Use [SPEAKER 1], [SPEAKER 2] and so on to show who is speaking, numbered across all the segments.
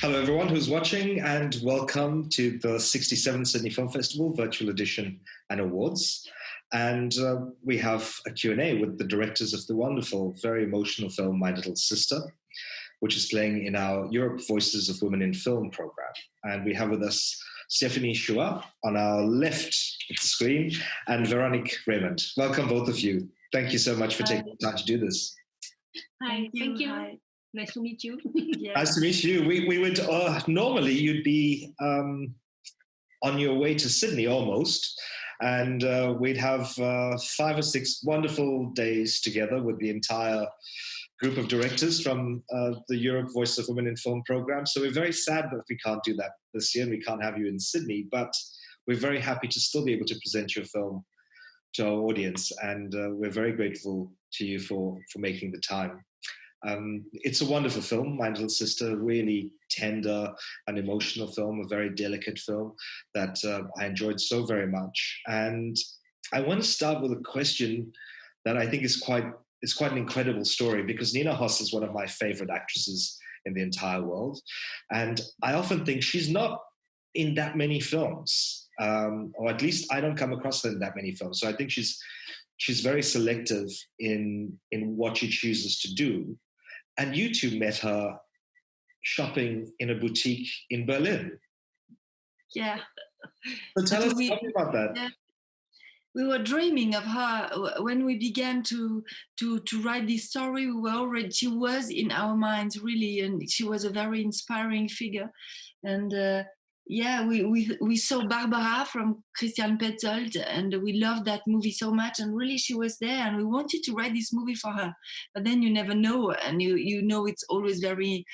[SPEAKER 1] Hello, everyone who's watching, and welcome to the 67th Sydney Film Festival Virtual Edition and Awards. And we have a Q&A with the directors of the wonderful, very emotional film, My Little Sister, which is playing in our Europe Voices of Women in Film program. And we have with us Stéphanie Chuat on our left of the screen, and Véronique, Reymond. Welcome, both of you. Thank you so much for taking the time to do this.
[SPEAKER 2] Hi, thank you.
[SPEAKER 3] Hi.
[SPEAKER 2] Nice to meet you.
[SPEAKER 3] Yeah.
[SPEAKER 1] Nice to meet you. We would normally you'd be on your way to Sydney almost, and we'd have 5 or 6 wonderful days together with the entire group of directors from the Europe Voice of Women in Film program. So we're very sad that we can't do that this year and we can't have you in Sydney, but we're very happy to still be able to present your film to our audience, and we're very grateful to you for making the time. It's a wonderful film, My Little Sister, really tender and emotional film, a very delicate film that I enjoyed so very much. And I want to start with a question that I think is quite an incredible story, because Nina Hoss is one of my favorite actresses in the entire world. And I often think she's not in that many films, or at least I don't come across her in that many films. So I think she's very selective in what she chooses to do. And you two met her shopping in a boutique in Berlin.
[SPEAKER 3] Yeah.
[SPEAKER 1] So tell me about that.
[SPEAKER 3] Yeah. We were dreaming of her when we began to write this story. She was in our minds, really, and she was a very inspiring figure. And we saw Barbara from Christian Petzold, and we loved that movie so much. And really, she was there, and we wanted to write this movie for her. But then you never know, and you know it's always very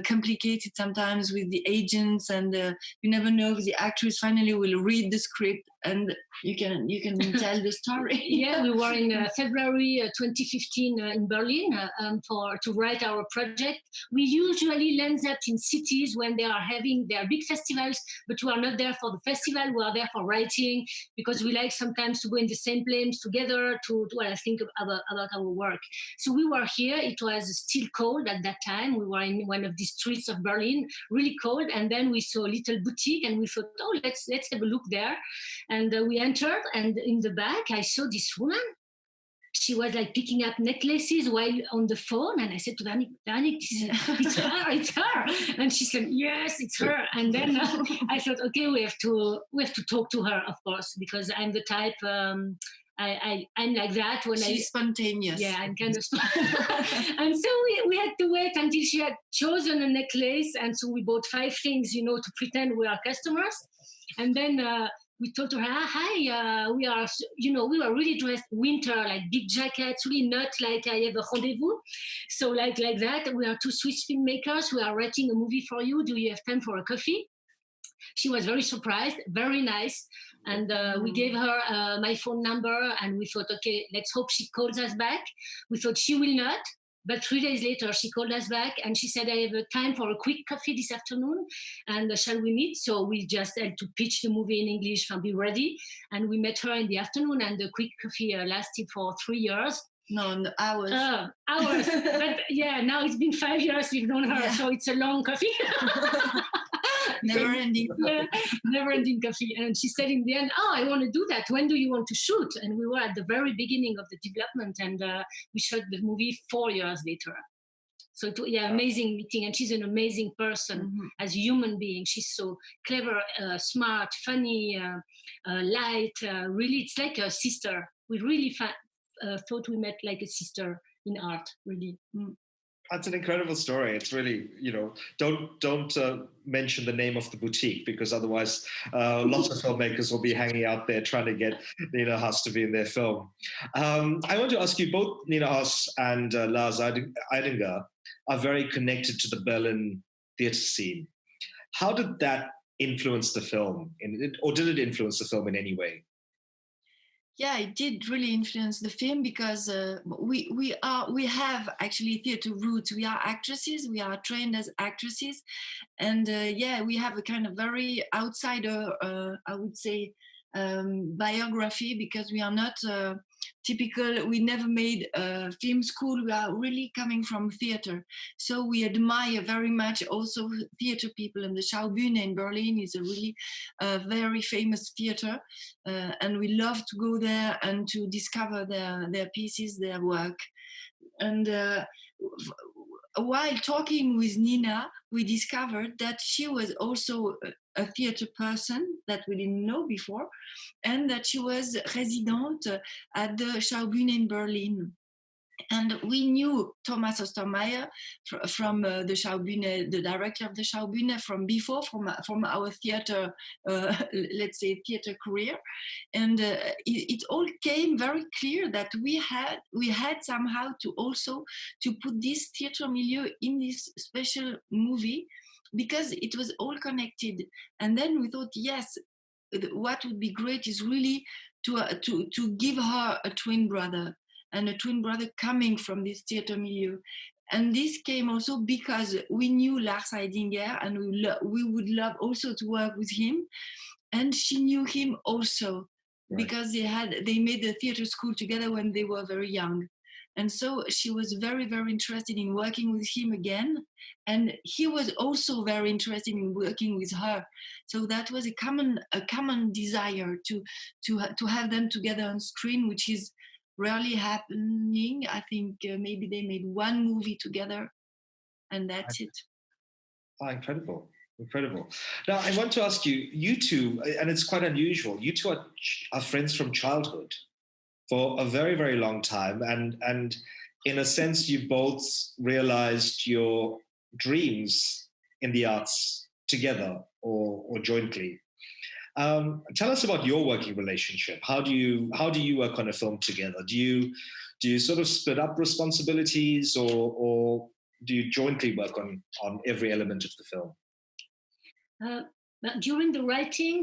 [SPEAKER 3] complicated sometimes with the agents, and you never know if the actress finally will read the script and you can tell the story.
[SPEAKER 2] Yeah, we were in February 2015 in Berlin to write our project. We usually land up in cities when they are having their big festivals, but we are not there for the festival. We are there for writing, because we like sometimes to go in the same place together to think about our work. So we were here. It was still cold at that time. We were in one of the streets of Berlin, really cold, and then we saw a little boutique, and we thought, oh, let's have a look there. And we entered, and in the back, I saw this woman. She was like picking up necklaces while on the phone, and I said to Véronique, it's her. And she said, yes, it's her. And then I thought, okay, we have to talk to her, of course, because I'm the type. I'm like that when
[SPEAKER 3] she's spontaneous.
[SPEAKER 2] Yeah, I'm kind of and so we had to wait until she had chosen a necklace, and so we bought 5 things, to pretend we are customers. And then we told her, hi, we were really dressed winter, like big jackets, really not like I have a rendezvous. So like that, we are 2 Swiss filmmakers. We are writing a movie for you. Do you have time for a coffee? She was very surprised, very nice. And we gave her my phone number, and we thought, okay, let's hope she calls us back. We thought she will not. But 3 days later, she called us back, and she said, I have a time for a quick coffee this afternoon, and shall we meet? So we just had to pitch the movie in English and be ready. And we met her in the afternoon, and the quick coffee lasted for 3 years.
[SPEAKER 3] No, hours.
[SPEAKER 2] Hours. But yeah, now it's been 5 years we've known her, so it's a long coffee.
[SPEAKER 3] Never-ending coffee.
[SPEAKER 2] Yeah, never-ending coffee. And she said in the end, I want to do that. When do you want to shoot? And we were at the very beginning of the development, and we shot the movie 4 years later. So amazing meeting. And she's an amazing person as a human being. She's so clever, smart, funny, light. Really, it's like a sister. We really thought we met like a sister in art, really.
[SPEAKER 1] That's an incredible story. It's really, don't mention the name of the boutique, because otherwise lots of filmmakers will be hanging out there trying to get Nina Hoss to be in their film. I want to ask you, both Nina Hoss and Lars Eidinger are very connected to the Berlin theatre scene. How did that influence the film, or did it influence the film in any way?
[SPEAKER 3] Yeah, it did really influence the film, because we have actually theatre roots. We are actresses. We are trained as actresses, and we have a kind of very outsider, I would say, biography, because we are not typical. We never made a film school. We are really coming from theater, so we admire very much also theater people. And the Schaubühne in Berlin is a really very famous theater, and we love to go there and to discover their pieces, their work. And while talking with Nina, we discovered that she was also a theater person that we didn't know before, and that she was resident at the Schaubühne in Berlin. And we knew Thomas Ostermeyer from the Schaubühne, the director of the Schaubühne, from before, from our theater, let's say theater career, and it all came very clear that we had somehow to also to put this theater milieu in this special movie, because it was all connected. And then we thought, yes, what would be great is really to give her a twin brother, and a twin brother coming from this theater milieu. And this came also because we knew Lars Heidinger, and we would love also to work with him. And she knew him also, right, because they made the theater school together when they were very young. And so she was very, very interested in working with him again. And he was also very interested in working with her. So that was a common desire to have them together on screen, which is rarely happening. I think maybe they made one movie together, and that's it.
[SPEAKER 1] Oh, incredible. Now, I want to ask you two, and it's quite unusual, you two are friends from childhood for a very, very long time. And in a sense, you both realized your dreams in the arts together or jointly. Tell us about your working relationship. How do you work on a film together? Do you sort of split up responsibilities, or do you jointly work on every element of the film?
[SPEAKER 2] During the writing,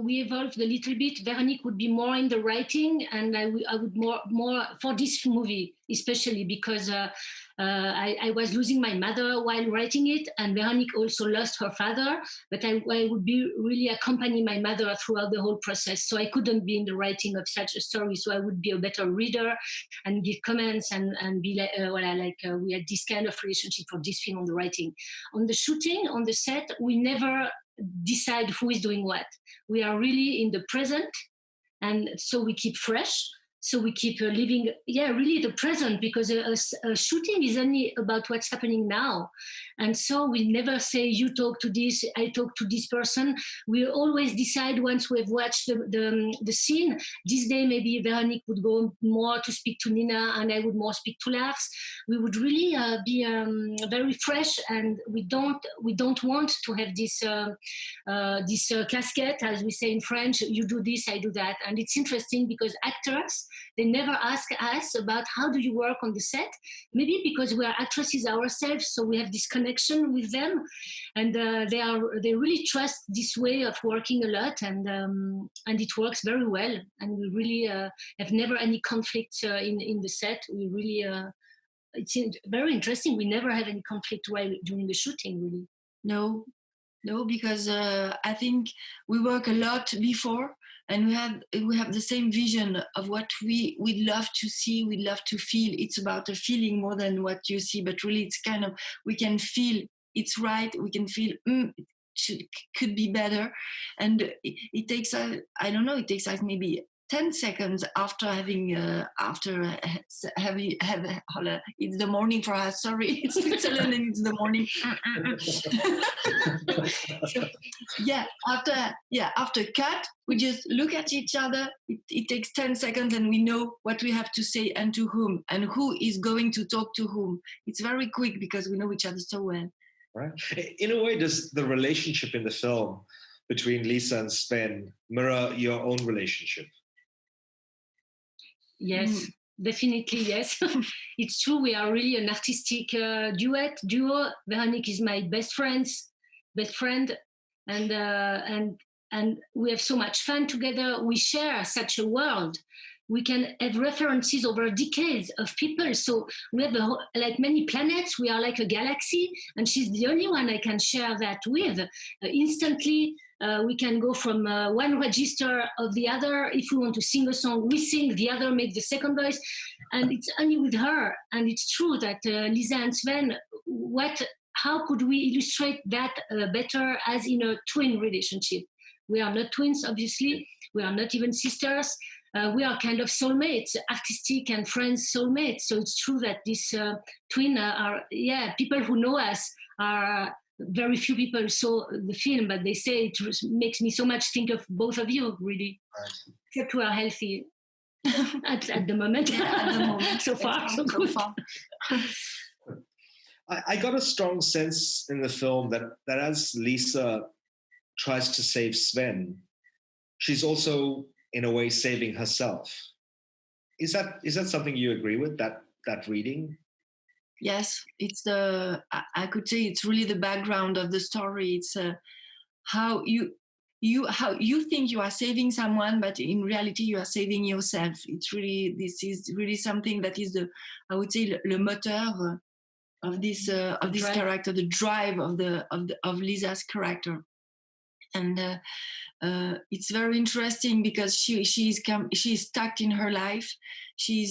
[SPEAKER 2] we evolved a little bit. Véronique would be more in the writing, and I would more for this movie, especially because I was losing my mother while writing it, and Véronique also lost her father. But I would be really accompany my mother throughout the whole process. So I couldn't be in the writing of such a story. So I would be a better reader and give comments and be like, we had this kind of relationship for this film on the writing. On the shooting, on the set, we never decide who is doing what. We are really in the present, and so we keep fresh. So we keep living, really the present, because a shooting is only about what's happening now. And so we never say, you talk to this, I talk to this person. We always decide once we've watched the scene. This day, maybe Véronique would go more to speak to Nina, and I would more speak to Lars. We would really be very fresh, and we don't want to have this casquette, as we say in French. You do this, I do that. And it's interesting because actors, they never ask us about how do you work on the set. Maybe because we are actresses ourselves, so we have this connection with them, and they really trust this way of working a lot, and it works very well. And we really have never any conflict in the set. We really it's very interesting. We never have any conflict while doing the shooting. Really,
[SPEAKER 3] no, because I think we work a lot before. And we have the same vision of what we'd love to see, we'd love to feel. It's about a feeling more than what you see, but really it's kind of, we can feel it's right, we can feel could be better. And it takes us, I don't know, it takes us maybe 10 seconds after having it's the morning for us, sorry, it's Switzerland and it's the morning. So, after cut, we just look at each other. It takes 10 seconds and we know what we have to say and to whom, and who is going to talk to whom. It's very quick because we know each other so well.
[SPEAKER 1] Right. In a way, does the relationship in the film between Lisa and Sven mirror your own relationship?
[SPEAKER 2] Yes, definitely, yes. It's true, we are really an artistic duo. Véronique is my best friend, and we have so much fun together. We share such a world. We can have references over decades of people. So we have like many planets. We are like a galaxy, and she's the only one I can share that with instantly. We can go from one register of the other. If we want to sing a song, we sing, the other makes the second voice. And it's only with her. And it's true that Lisa and Sven, how could we illustrate that better as in a twin relationship? We are not twins, obviously. We are not even sisters. We are kind of soulmates, artistic and friends soulmates. So it's true that this twin are, people who know us are very few people saw the film, but they say it makes me so much think of both of you, really. Right. Except we are healthy at the moment.
[SPEAKER 3] At the moment.
[SPEAKER 2] So far, so good. So far.
[SPEAKER 1] I got a strong sense in the film that as Lisa tries to save Sven, she's also, in a way, saving herself. Is that something you agree with, that reading?
[SPEAKER 3] Yes, it's I could say it's really the background of the story. It's how you think you are saving someone, but in reality you are saving yourself. This is really something that is I would say le moteur of this character, the drive of Lisa's character. And it's very interesting because she's stuck in her life. She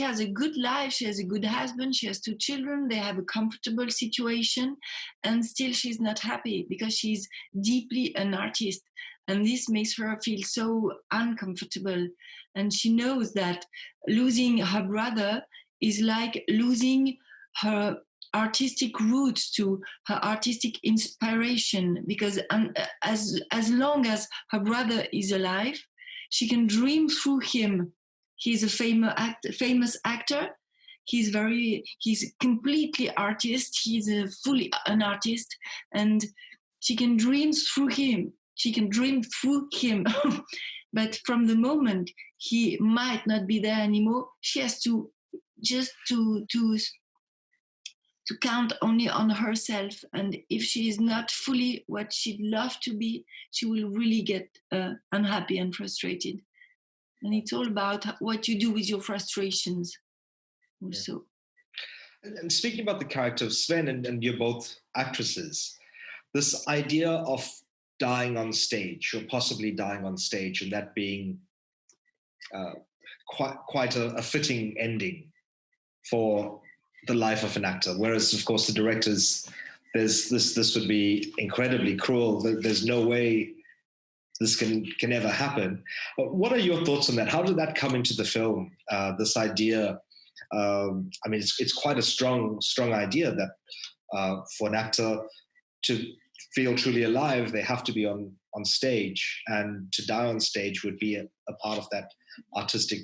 [SPEAKER 3] has a good life. She has a good husband. She has 2 children. They have a comfortable situation, and still she's not happy because she's deeply an artist, and this makes her feel so uncomfortable. And she knows that losing her brother is like losing her artistic roots, to her artistic inspiration, because as long as her brother is alive, she can dream through him. He's a famous actor. He's completely artist. He's fully an artist, and she can dream through him. But from the moment he might not be there anymore, she has to count only on herself. And if she is not fully what she'd love to be, she will really get unhappy and frustrated. And it's all about what you do with your frustrations also.
[SPEAKER 1] Yeah. And speaking about the character of Sven, and you're both actresses, this idea of dying on stage, or possibly dying on stage, and that being quite a fitting ending for the life of an actor. Whereas, of course, the directors, this would be incredibly cruel. There's no way this can ever happen. But what are your thoughts on that? How did that come into the film? This idea, I mean, it's quite a strong idea that for an actor to feel truly alive, they have to be on stage, and to die on stage would be a part of that artistic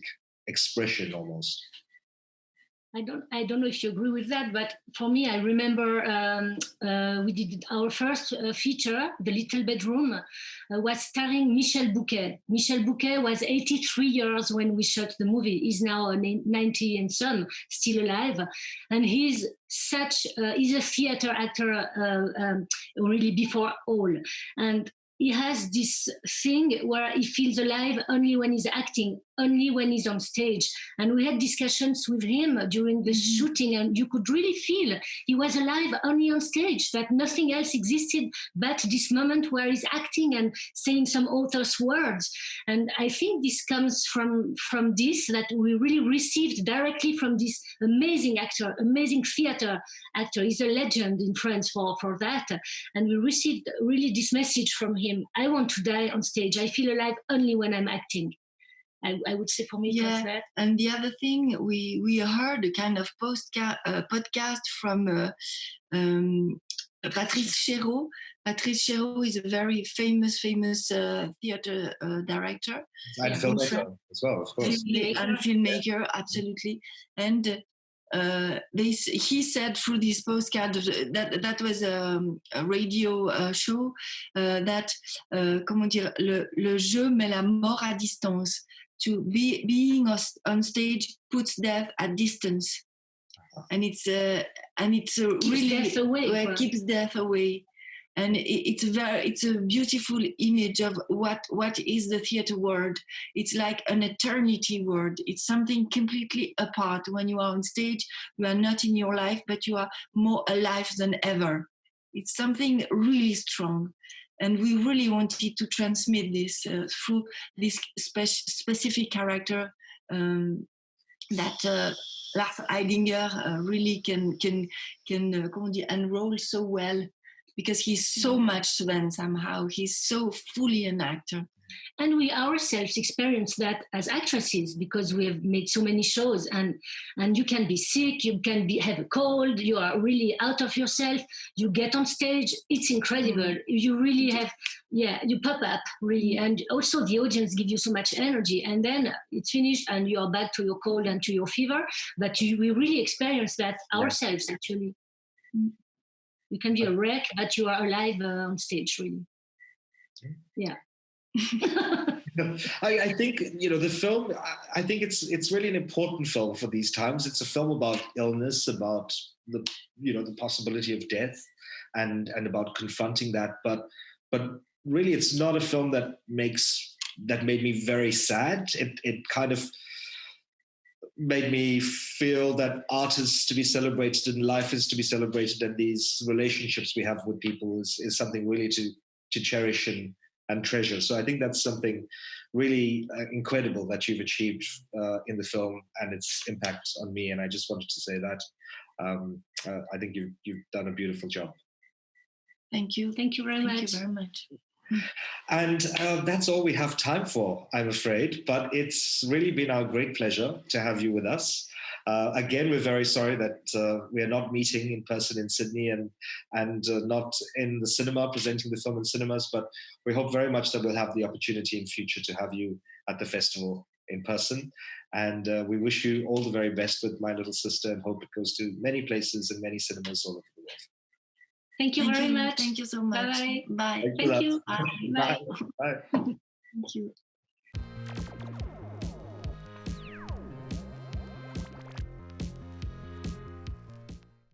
[SPEAKER 1] expression almost.
[SPEAKER 2] I don't know if you agree with that, but for me, I remember we did our first feature, The Little Bedroom, was starring Michel Bouquet. Michel Bouquet was 83 years when we shot the movie. He's now 90 and some, still alive. And he's a theater actor really before all. And he has this thing where he feels alive only when he's acting, only when he's on stage. And we had discussions with him during the shooting, and you could really feel he was alive only on stage, that nothing else existed but this moment where he's acting and saying some author's words. And I think this comes from this, that we really received directly from this amazing actor, amazing theater actor. He's a legend in France for that. And we received really this message from him. I want to die on stage. I feel alive only when I'm acting. I would say for me,
[SPEAKER 3] yeah.
[SPEAKER 2] That.
[SPEAKER 3] And the other thing, we heard a kind of podcast from Patrice Chéreau. Patrice Chéreau is a very famous theater director.
[SPEAKER 1] And filmmaker as well, of course.
[SPEAKER 3] And filmmaker, absolutely. And he said through this postcard that was a radio show that comment dire, le jeu met la mort à distance. To being on stage puts death at distance, and it's really
[SPEAKER 2] death away,
[SPEAKER 3] keeps death away. And it's a beautiful image of what is the theater world. It's like an eternity world. It's something completely apart. When you are on stage, you are not in your life, but you are more alive than ever. It's something really strong. And we really wanted to transmit this through this specific character that Lars Eidinger really can unroll so well, because he's so much Sven somehow. He's so fully an actor.
[SPEAKER 2] And we ourselves experience that as actresses, because we have made so many shows, and you can be sick, you can have a cold, you are really out of yourself, you get on stage, it's incredible. You really have, you pop up really, and also the audience give you so much energy, and then it's finished and you are back to your cold and to your fever. But we really experience that ourselves, actually. You can be a wreck, but you are alive on stage, really. Yeah.
[SPEAKER 1] I think, the film, I think it's really an important film for these times. It's a film about illness, about the possibility of death, and about confronting that. But really, it's not a film that made me very sad. It kind of made me feel that art is to be celebrated and life is to be celebrated, and these relationships we have with people is something really to cherish and treasure. So I think that's something really incredible that you've achieved in the film and its impact on me. And I just wanted to say that I think you've done a beautiful job.
[SPEAKER 3] Thank you.
[SPEAKER 2] Thank you very much.
[SPEAKER 3] Thank you very much.
[SPEAKER 1] And that's all we have time for, I'm afraid. But it's really been our great pleasure to have you with us. Again, we're very sorry that we are not meeting in person in Sydney and not in the cinema, presenting the film in cinemas, but we hope very much that we'll have the opportunity in future to have you at the festival in person. And we wish you all the very best with My Little Sister, and hope it goes to many places and many cinemas all over the world.
[SPEAKER 2] Thank you very much.
[SPEAKER 3] Thank you so much.
[SPEAKER 2] Bye.
[SPEAKER 3] Bye.
[SPEAKER 2] Thank you.
[SPEAKER 3] Bye.
[SPEAKER 1] Bye. Bye.
[SPEAKER 3] Thank you.